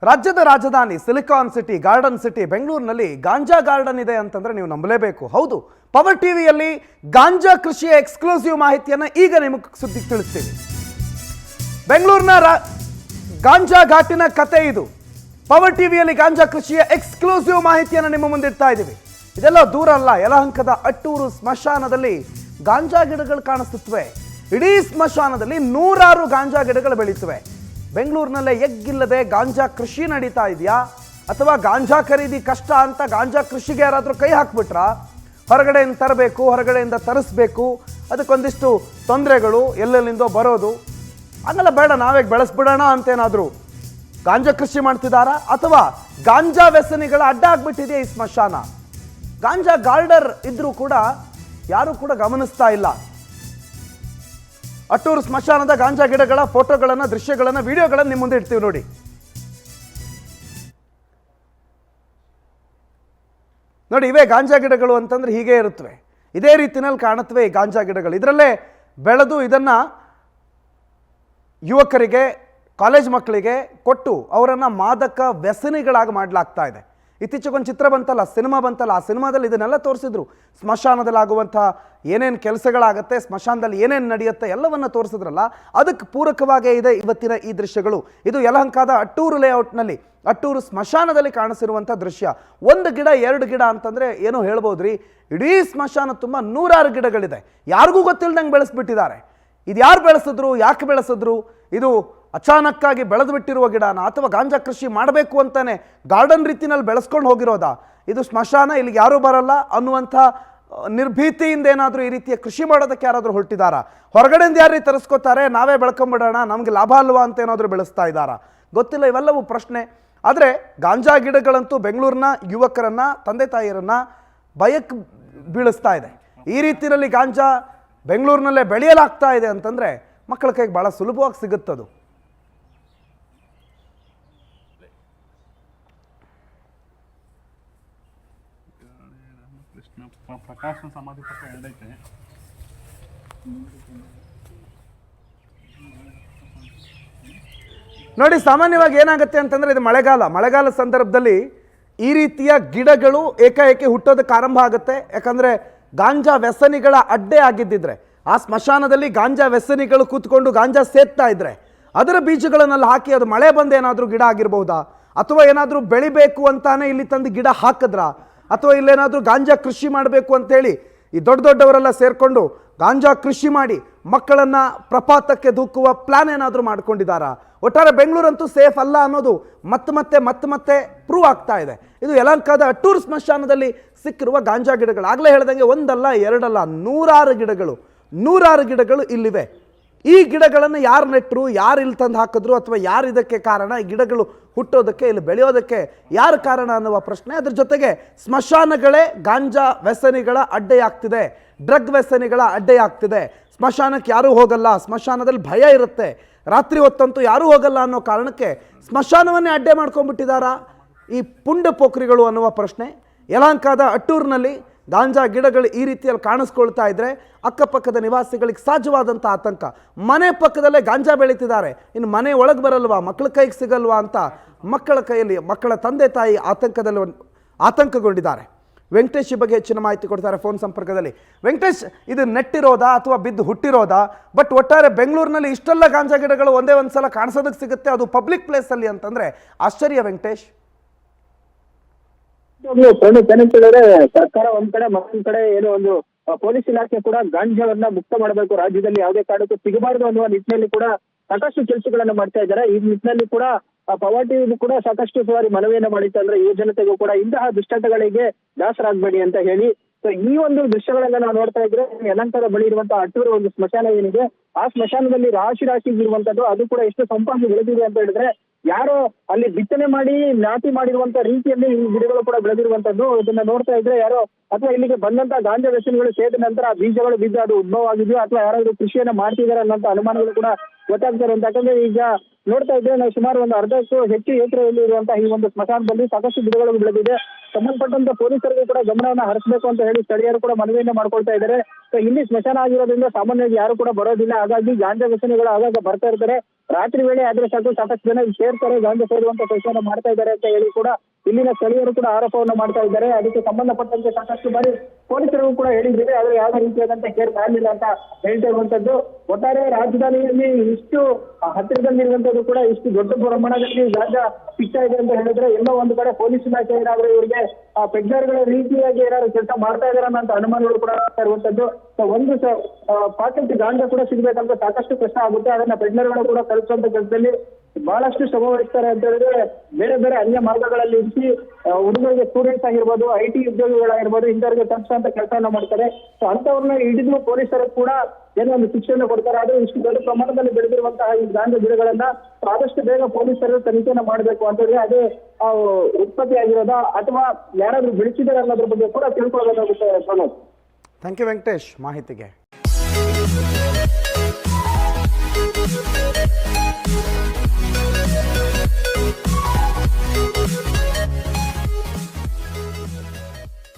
ರಾಜ್ಯದ ರಾಜಧಾನಿ silicon city, garden city ಬೆಂಗಳೂರಿನಲ್ಲಿ ಗಾಂಜಾ ಗಾರ್ಡನ್ ಇದೆ ಅಂತಂದ್ರೆ ನೀವು ನಂಬಲೇಬೇಕು. ಹೌದು, ಪವರ್ ಟಿವಿಯಲ್ಲಿ ಗಾಂಜಾ ಕೃಷಿಯ ಎಕ್ಸ್ಕ್ಲೂಸಿವ್ ಮಾಹಿತಿಯನ್ನ ಈಗ ನಿಮಗೆ ಸುದ್ದಿ ತಿಳಿಸ್ತೀವಿ. ಬೆಂಗಳೂರಿನ ಗಾಂಜಾ ಘಾಟಿನ ಕತೆ ಇದು. ಪವರ್ ಟಿವಿಯಲ್ಲಿ ಗಾಂಜಾ ಕೃಷಿಯ ಎಕ್ಸ್ಕ್ಲೂಸಿವ್ ಮಾಹಿತಿಯನ್ನು ನಿಮ್ಮ ಮುಂದಿಡ್ತಾ ಇದ್ದೀವಿ. ಇದೆಲ್ಲ ದೂರ ಅಲ್ಲ, ಯಲಹಂಕದ ಅಟ್ಟೂರು ಸ್ಮಶಾನದಲ್ಲಿ ಗಾಂಜಾ ಗಿಡಗಳು ಕಾಣಿಸುತ್ತವೆ. ಇಡೀ ಸ್ಮಶಾನದಲ್ಲಿ ನೂರಾರು ಗಾಂಜಾ ಗಿಡಗಳು ಬೆಳೀತವೆ. ಬೆಂಗಳೂರಿನಲ್ಲೇ ಎಗ್ಗಿಲ್ಲದೆ ಗಾಂಜಾ ಕೃಷಿ ನಡೀತಾ ಇದೆಯಾ, ಅಥವಾ ಗಾಂಜಾ ಖರೀದಿ ಕಷ್ಟ ಅಂತ ಗಾಂಜಾ ಕೃಷಿಗೆ ಯಾರಾದರೂ ಕೈ ಹಾಕ್ಬಿಟ್ರಾ? ಹೊರಗಡೆಯಿಂದ ತರಬೇಕು, ಹೊರಗಡೆಯಿಂದ ತರಿಸ್ಬೇಕು, ಅದಕ್ಕೊಂದಿಷ್ಟು ತೊಂದರೆಗಳು, ಎಲ್ಲೆಲ್ಲಿಂದೋ ಬರೋದು. ಹಂಗಲ್ಲ, ಬೇಡ ನಾವೇ ಬೆಳೆಸ್ಬಿಡೋಣ ಅಂತೇನಾದರೂ ಗಾಂಜಾ ಕೃಷಿ ಮಾಡ್ತಿದ್ದಾರಾ, ಅಥವಾ ಗಾಂಜಾ ವ್ಯಸನಿಗಳ ಅಡ್ಡ ಆಗ್ಬಿಟ್ಟಿದೆಯಾ ಈ ಸ್ಮಶಾನ? ಗಾಂಜಾ ಗಾರ್ಡರ್ ಇದ್ರೂ ಕೂಡ ಯಾರು ಕೂಡ ಗಮನಿಸ್ತಾ ಇಲ್ಲ. ಅಟ್ಟೂರು ಸ್ಮಶಾನದ ಗಾಂಜಾ ಗಿಡಗಳ ಫೋಟೋಗಳನ್ನು, ದೃಶ್ಯಗಳನ್ನು, ವಿಡಿಯೋಗಳನ್ನು ನಿಮ್ಮ ಮುಂದೆ ಇಡ್ತೀವಿ ನೋಡಿ. ನೋಡಿ, ಇವೇ ಗಾಂಜಾ ಗಿಡಗಳು ಅಂತಂದ್ರೆ ಹೀಗೆ ಇರುತ್ತವೆ, ಇದೇ ರೀತಿನಲ್ಲಿ ಕಾಣುತ್ತವೆ ಈ ಗಾಂಜಾ ಗಿಡಗಳು. ಇದರಲ್ಲೇ ಬೆಳೆದು ಇದನ್ನ ಯುವಕರಿಗೆ, ಕಾಲೇಜ್ ಮಕ್ಕಳಿಗೆ ಕೊಟ್ಟು ಅವರನ್ನು ಮಾದಕ ವ್ಯಸನಿಗಳಾಗಿ ಮಾಡಲಾಗ್ತಾ ಇದೆ. ಇತ್ತೀಚೆಗೊಂದು ಚಿತ್ರ ಬಂತಲ್ಲ, ಸಿನಿಮಾ ಬಂತಲ್ಲ, ಆ ಸಿನಿಮಾದಲ್ಲಿ ಇದನ್ನೆಲ್ಲ ತೋರಿಸಿದ್ರು. ಸ್ಮಶಾನದಲ್ಲಿ ಆಗುವಂಥ ಏನೇನು ಕೆಲಸಗಳಾಗತ್ತೆ, ಸ್ಮಶಾನದಲ್ಲಿ ಏನೇನು ನಡೆಯುತ್ತೆ ಎಲ್ಲವನ್ನ ತೋರಿಸಿದ್ರಲ್ಲ, ಅದಕ್ಕೆ ಪೂರಕವಾಗೇ ಇದೆ ಇವತ್ತಿನ ಈ ದೃಶ್ಯಗಳು. ಇದು ಯಲಹಂಕದ ಅಟ್ಟೂರು ಲೇಔಟ್ನಲ್ಲಿ, ಅಟ್ಟೂರು ಸ್ಮಶಾನದಲ್ಲಿ ಕಾಣಿಸಿರುವಂಥ ದೃಶ್ಯ. ಒಂದು ಗಿಡ, ಎರಡು ಗಿಡ ಅಂತಂದರೆ ಏನೋ ಹೇಳ್ಬೋದ್ರಿ, ಇಡೀ ಸ್ಮಶಾನ ತುಂಬ ನೂರಾರು ಗಿಡಗಳಿದೆ. ಯಾರಿಗೂ ಗೊತ್ತಿಲ್ಲದಂಗೆ ಬೆಳೆಸ್ಬಿಟ್ಟಿದ್ದಾರೆ. ಇದು ಯಾರು ಬೆಳೆಸಿದ್ರು, ಯಾಕೆ ಬೆಳೆಸಿದ್ರು? ಇದು ಅಚಾನಕ್ಕಾಗಿ ಬೆಳೆದು ಬಿಟ್ಟಿರುವ ಗಿಡನ, ಅಥವಾ ಗಾಂಜಾ ಕೃಷಿ ಮಾಡಬೇಕು ಅಂತಾನೆ ಗಾರ್ಡನ್ ರೀತಿನಲ್ಲಿ ಬೆಳೆಸ್ಕೊಂಡು ಹೋಗಿರೋದಾ? ಇದು ಸ್ಮಶಾನ, ಇಲ್ಲಿಗೆ ಯಾರೂ ಬರಲ್ಲ ಅನ್ನುವಂಥ ನಿರ್ಭೀತಿಯಿಂದ ಏನಾದರೂ ಈ ರೀತಿಯ ಕೃಷಿ ಮಾಡೋದಕ್ಕೆ ಯಾರಾದರೂ ಹೊರಟಿದ್ದಾರಾ? ಹೊರಗಡೆಯಿಂದ ಯಾರು ತರಿಸ್ಕೋತಾರೆ, ನಾವೇ ಬೆಳ್ಕೊಂಬಿಡೋಣ, ನಮಗೆ ಲಾಭ ಅಲ್ವಾ ಅಂತ ಏನಾದರೂ ಬೆಳೆಸ್ತಾ ಇದ್ದಾರಾ? ಗೊತ್ತಿಲ್ಲ, ಇವೆಲ್ಲವೂ ಪ್ರಶ್ನೆ. ಆದರೆ ಗಾಂಜಾ ಗಿಡಗಳಂತೂ ಬೆಂಗಳೂರಿನ ಯುವಕರನ್ನ, ತಂದೆ ತಾಯಿಯರನ್ನ ಭಯಕ್ಕೆ ಬೀಳಿಸ್ತಾ ಇದೆ. ಈ ರೀತಿಯಲ್ಲಿ ಗಾಂಜಾ ಬೆಂಗಳೂರಿನಲ್ಲೇ ಬೆಳೆಯಲಾಗ್ತಾ ಇದೆ ಅಂತಂದರೆ ಮಕ್ಕಳ ಕೈಗೆ ಭಾಳ ಸುಲಭವಾಗಿ ಸಿಗುತ್ತದು. ಪ್ರಕಾಶನ ಸಮಾಧಿ ಪಕ್ಕ ಎರಡೈತೆ. ನೋಡಿ, ಸಾಮಾನ್ಯವಾಗಿ ಏನಾಗುತ್ತೆ ಅಂತಂದರೆ, ಇದು ಮಳೆಗಾಲ ಸಂದರ್ಭದಲ್ಲಿ ಈ ರೀತಿಯ ಗಿಡಗಳು ಏಕಾಏಕಿ ಹುಟ್ಟೋದಕ್ಕೆ ಆರಂಭ ಆಗುತ್ತೆ. ಯಾಕಂದರೆ ಗಾಂಜಾ ವ್ಯಸನಿಗಳ ಅಡ್ಡೆ ಆಗಿದ್ದಿದ್ರೆ, ಆ ಸ್ಮಶಾನದಲ್ಲಿ ಗಾಂಜಾ ವ್ಯಸನಿಗಳು ಕೂತ್ಕೊಂಡು ಗಾಂಜಾ ಸೇರ್ತಾ ಇದ್ರೆ ಅದರ ಬೀಜಗಳನ್ನೆಲ್ಲ ಹಾಕಿ ಅದು ಮಳೆ ಬಂದು ಏನಾದರೂ ಗಿಡ ಆಗಿರ್ಬಹುದಾ? ಅಥವಾ ಏನಾದರೂ ಬೆಳಿಬೇಕು ಅಂತಾನೆ ಇಲ್ಲಿ ತಂದು ಗಿಡ ಹಾಕಿದ್ರ? ಅಥವಾ ಇಲ್ಲೇನಾದರೂ ಗಾಂಜಾ ಕೃಷಿ ಮಾಡಬೇಕು ಅಂತೇಳಿ ಈ ದೊಡ್ಡವರೆಲ್ಲ ಸೇರಿಕೊಂಡು ಗಾಂಜಾ ಕೃಷಿ ಮಾಡಿ ಮಕ್ಕಳನ್ನು ಪ್ರಪಾತಕ್ಕೆ ದೂಕುವ ಪ್ಲಾನ್ ಏನಾದರೂ ಮಾಡ್ಕೊಂಡಿದ್ದಾರಾ? ಒಟ್ಟಾರೆ ಬೆಂಗಳೂರಂತೂ ಸೇಫ್ ಅಲ್ಲ ಅನ್ನೋದು ಮತ್ತೆ ಪ್ರೂವ್ ಆಗ್ತಾ ಇದೆ. ಇದು ಯಲಹಂಕದ ಅಟ್ಟೂರು ಸ್ಮಶಾನದಲ್ಲಿ ಸಿಕ್ಕಿರುವ ಗಾಂಜಾ ಗಿಡಗಳು. ಆಗಲೇ ಹೇಳ್ದಂಗೆ ಒಂದಲ್ಲ ಎರಡಲ್ಲ, ನೂರಾರು ಗಿಡಗಳು ಇಲ್ಲಿವೆ. ಈ ಗಿಡಗಳನ್ನು ಯಾರು ನೆಟ್ಟರು, ಯಾರು ಇಲ್ಲಿ ತಂದು ಹಾಕಿದ್ರು, ಅಥವಾ ಯಾರು ಇದಕ್ಕೆ ಕಾರಣ, ಈ ಗಿಡಗಳು ಹುಟ್ಟೋದಕ್ಕೆ, ಇಲ್ಲಿ ಬೆಳೆಯೋದಕ್ಕೆ ಯಾರು ಕಾರಣ ಅನ್ನುವ ಪ್ರಶ್ನೆ. ಅದ್ರ ಜೊತೆಗೆ ಸ್ಮಶಾನಗಳೇ ಗಾಂಜಾ ವ್ಯಸನಿಗಳ ಅಡ್ಡೆಯಾಗ್ತಿದೆ, ಡ್ರಗ್ ವ್ಯಸನಿಗಳ ಅಡ್ಡೆಯಾಗ್ತಿದೆ. ಸ್ಮಶಾನಕ್ಕೆ ಯಾರೂ ಹೋಗಲ್ಲ, ಸ್ಮಶಾನದಲ್ಲಿ ಭಯ ಇರುತ್ತೆ, ರಾತ್ರಿ ಹೊತ್ತಂತೂ ಯಾರೂ ಹೋಗಲ್ಲ ಅನ್ನೋ ಕಾರಣಕ್ಕೆ ಸ್ಮಶಾನವನ್ನೇ ಅಡ್ಡೆ ಮಾಡ್ಕೊಂಡ್ಬಿಟ್ಟಿದ್ದಾರಾ ಈ ಪುಂಡ ಪೋಖ್ರಿಗಳು ಅನ್ನುವ ಪ್ರಶ್ನೆ. ಯಲಹಂಕದ ಅಟ್ಟೂರಿನಲ್ಲಿ ಗಾಂಜಾ ಗಿಡಗಳು ಈ ರೀತಿಯಲ್ಲಿ ಕಾಣಿಸ್ಕೊಳ್ತಾ ಇದ್ರೆ ಅಕ್ಕಪಕ್ಕದ ನಿವಾಸಿಗಳಿಗೆ ಸಹಜವಾದಂಥ ಆತಂಕ. ಮನೆ ಪಕ್ಕದಲ್ಲೇ ಗಾಂಜಾ ಬೆಳೀತಿದ್ದಾರೆ, ಇನ್ನು ಮನೆ ಒಳಗೆ ಬರಲ್ವಾ, ಮಕ್ಕಳ ಕೈಗೆ ಸಿಗಲ್ವಾ ಅಂತ ಮಕ್ಕಳ ತಂದೆ ತಾಯಿ ಆತಂಕಗೊಂಡಿದ್ದಾರೆ. ವೆಂಕಟೇಶ್ ಈ ಬಗ್ಗೆ ಹೆಚ್ಚಿನ ಮಾಹಿತಿ ಕೊಡ್ತಾರೆ ಫೋನ್ ಸಂಪರ್ಕದಲ್ಲಿ. ವೆಂಕಟೇಶ್, ಇದು ನೆಟ್ಟಿರೋದಾ ಅಥವಾ ಬಿದ್ದು ಹುಟ್ಟಿರೋದಾ? ಬಟ್ ಒಟ್ಟಾರೆ ಬೆಂಗಳೂರಿನಲ್ಲಿ ಇಷ್ಟೆಲ್ಲ ಗಾಂಜಾ ಗಿಡಗಳು ಒಂದೇ ಒಂದು ಸಲ ಕಾಣಿಸೋದಕ್ಕೆ ಸಿಗುತ್ತೆ, ಅದು ಪಬ್ಲಿಕ್ ಪ್ಲೇಸಲ್ಲಿ ಅಂತಂದ್ರೆ ಆಶ್ಚರ್ಯ. ವೆಂಕಟೇಶ್, ಕೇಳಿದ್ರೆ ಸರ್ಕಾರ ಒಂದ್ ಕಡೆ, ಮತ್ತೊಂದ್ ಕಡೆ ಏನೋ ಒಂದು ಪೊಲೀಸ್ ಇಲಾಖೆ ಕೂಡ ಗಾಂಜಾವನ್ನ ಮುಕ್ತ ಮಾಡಬೇಕು, ರಾಜ್ಯದಲ್ಲಿ ಯಾವುದೇ ಕಾರಣಕ್ಕೂ ಸಿಗಬಾರದು ಅನ್ನುವ ನಿಟ್ಟಿನಲ್ಲಿ ಕೂಡ ಸಾಕಷ್ಟು ಕೆಲಸಗಳನ್ನ ಮಾಡ್ತಾ ಇದ್ದಾರೆ. ಈ ನಿಟ್ಟಿನಲ್ಲಿ ಕೂಡ ಪವರ್ ಟಿವಿ ಕೂಡ ಸಾಕಷ್ಟು ಸಾರಿ ಮನವಿಯನ್ನ ಮಾಡಿತ್ತು. ಅಂದ್ರೆ ಯುವ ಜನತೆಗೂ ಕೂಡ ಇಂತಹ ದುಶ್ಚಟಗಳಿಗೆ ದಾಸರಾಗಬೇಡಿ ಅಂತ ಹೇಳಿ. ಸೊ ಈ ಒಂದು ದೃಶ್ಯಗಳನ್ನ ನಾವು ನೋಡ್ತಾ ಇದ್ರೆ, ಯಲಹಂಕದ ಬಳಿ ಇರುವಂತಹ ಅಟ್ಟೂರು ಒಂದು ಸ್ಮಶಾನ ಏನಿದೆ, ಆ ಸ್ಮಶಾನದಲ್ಲಿ ರಾಶಿ ಇರುವಂತದ್ದು, ಅದು ಕೂಡ ಎಷ್ಟು ಸಂಪಾದನೆ ಬೆಳೆದಿದೆ ಅಂತ ಹೇಳಿದ್ರೆ, ಯಾರೋ ಅಲ್ಲಿ ಬಿತ್ತನೆ ಮಾಡಿ ನಾಟಿ ಮಾಡಿರುವಂತ ರೀತಿಯಲ್ಲಿ ಈ ಗಿಡಗಳು ಕೂಡ ಬೆಳೆದಿರುವಂತದ್ದು. ಇದನ್ನ ನೋಡ್ತಾ ಇದ್ರೆ ಯಾರೋ, ಅಥವಾ ಇಲ್ಲಿಗೆ ಬಂದಂತ ಗಾಂಜಾ ವ್ಯಸನಿಗಳು ಸೇರಿದ ನಂತರ ಆ ಬೀಜಗಳು ಬಿದ್ದು ಅದು ಉದ್ಭವ ಆಗಿದೆಯೋ, ಅಥವಾ ಯಾರಾದ್ರೂ ಕೃಷಿಯನ್ನ ಮಾಡ್ತಿದ್ದಾರೆ ಅನ್ನೋಂತ ಅನುಮಾನಗಳು ಕೂಡ ಗೊತ್ತಾಗ್ತಾರೆ ಅಂತ. ಯಾಕಂದ್ರೆ ಈಗ ನೋಡ್ತಾ ಇದ್ರೆ ನಾವು ಸುಮಾರು ಒಂದು ಅರ್ಧಕ್ಕೂ ಹೆಚ್ಚು ಎಕರೆಯಲ್ಲಿ ಇರುವಂತಹ ಈ ಒಂದು ಸ್ಮಶಾನದಲ್ಲಿ ಸಾಕಷ್ಟು ಗಿಡಗಳು ಬೆಳೆದಿದೆ. ಸಂಬಂಧಪಟ್ಟಂತ ಪೊಲೀಸರಿಗೂ ಕೂಡ ಗಮನವನ್ನ ಹರಿಸಬೇಕು ಅಂತ ಹೇಳಿ ಸ್ಥಳೀಯರು ಕೂಡ ಮನವಿಯನ್ನ ಮಾಡ್ಕೊಳ್ತಾ ಇದ್ದಾರೆ. ಸೊ ಇಲ್ಲಿ ಸ್ಮಶಾನ ಆಗಿರೋದ್ರಿಂದ ಸಾಮಾನ್ಯವಾಗಿ ಯಾರು ಕೂಡ ಬರೋದಿಲ್ಲ, ಹಾಗಾಗಿ ಗಾಂಜಾ ವ್ಯಸನಿಗಳು ಆಗಾಗ ಬರ್ತಾ ಇರ್ತಾರೆ. ರಾತ್ರಿ ವೇಳೆ ಆದ್ರೆ ಸಾಕಷ್ಟು ಜನ ಸೇರ್ತಾರೆ, ಗಾಂಜಾ ಸೇರುವಂತ ಕೆಲಸವನ್ನ ಮಾಡ್ತಾ ಇದ್ದಾರೆ ಅಂತ ಹೇಳಿ ಕೂಡ ಇಲ್ಲಿನ ಸ್ಥಳೀಯರು ಕೂಡ ಆರೋಪವನ್ನ ಮಾಡ್ತಾ ಇದ್ದಾರೆ. ಅದಕ್ಕೆ ಸಂಬಂಧಪಟ್ಟಂತೆ ಸಾಕಷ್ಟು ಬಾರಿ ಪೊಲೀಸರಿಗೂ ಕೂಡ ಹೇಳಿದ್ದೀವಿ, ಆದ್ರೆ ಯಾವುದೇ ರೀತಿಯಾದಂತ ಕೇರ್ ಮಾಡಲಿಲ್ಲ ಅಂತ ಹೇಳ್ತಾ ಇರುವಂತದ್ದು. ಒಟ್ಟಾರೆ ರಾಜಧಾನಿಯಲ್ಲಿ ಇಷ್ಟು ಹತ್ತಿರದಲ್ಲಿರುವಂತದ್ದು ಕೂಡ ಇಷ್ಟು ದೊಡ್ಡ ಪ್ರಮಾಣದಲ್ಲಿ ಗಾಂಜಾ ಸಿಗ್ತಾ ಇದೆ ಅಂತ ಹೇಳಿದ್ರೆ ಎಲ್ಲೋ ಒಂದು ಕಡೆ ಪೊಲೀಸ್ ಇಲಾಖೆ ಏನಾದ್ರು ಇವರಿಗೆ ಪೆಗ್ನರ್ಗಳ ರೀತಿಯಾಗಿ ಏನಾದ್ರು ಕೆಲಸ ಮಾಡ್ತಾ ಇದಾರ ಅಂತ ಅನುಮಾನಗಳು ಕೂಡ ಆಗ್ತಾ ಇರುವಂತದ್ದು. ಒಂದು ಪಾಕೆಟ್ ಗಾಂಜಾ ಕೂಡ ಸಿಗ್ಬೇಕಂತ ಸಾಕಷ್ಟು ಕಷ್ಟ ಆಗುತ್ತೆ. ಅದನ್ನ ಪೆಗ್ನರ್ಗಳು ಕೂಡ ತಲುಪಿಸುವಂತ ಕೆಲಸದಲ್ಲಿ ಬಹಳಷ್ಟು ಶ್ರಮ ವಹಿಸ್ತಾರೆ ಅಂತ ಹೇಳಿದ್ರೆ ಬೇರೆ ಬೇರೆ ಅನ್ಯ ಮಾರ್ಗಗಳಲ್ಲಿ ಇರಿಸಿ ಹುಡುಗರಿಗೆ ಸ್ಟೂಡೆಂಟ್ಸ್ ಆಗಿರ್ಬೋದು, IT ಉದ್ಯೋಗಿಗಳಾಗಿರ್ಬೋದು, ಇಂಥವ್ರಿಗೆ ತಲುಪಿಸುವಂತ ಕೆಲಸವನ್ನ ಮಾಡ್ತಾರೆ. ಸೊ ಅಂತವ್ರನ್ನ ಹಿಡಿದು ಪೊಲೀಸರು ಕೂಡ ಏನೋ ಒಂದು ಶಿಕ್ಷೆಯನ್ನು ಕೊಡ್ತಾರೆ. ಆದ್ರೆ ಇಷ್ಟು ದೊಡ್ಡ ಪ್ರಮಾಣದಲ್ಲಿ ಬೆಳೆದಿರುವಂತಹ ಈ ಗಾಂಜಾ ಗಿಡಗಳನ್ನ ಆದಷ್ಟು ಬೇಗ ಪೊಲೀಸರು ತನಿಖೆಯನ್ನ ಮಾಡಬೇಕು ಅಂತ ಹೇಳಿ ಅದೇ ಉತ್ಪತ್ತಿ ಆಗಿರೋದಾ ಅಥವಾ ಯಾರಾದ್ರೂ ಬೆಳೆಸಿದಾರೆ ಅನ್ನೋದ್ರ ಬಗ್ಗೆ ಕೂಡ ತಿಳ್ಕೊಳ್ಬೇಕಾಗುತ್ತೆ ಪ್ರಣೋದ್. ಥ್ಯಾಂಕ್ ಯು ವೆಂಕಟೇಶ್ ಮಾಹಿತಿಗೆ.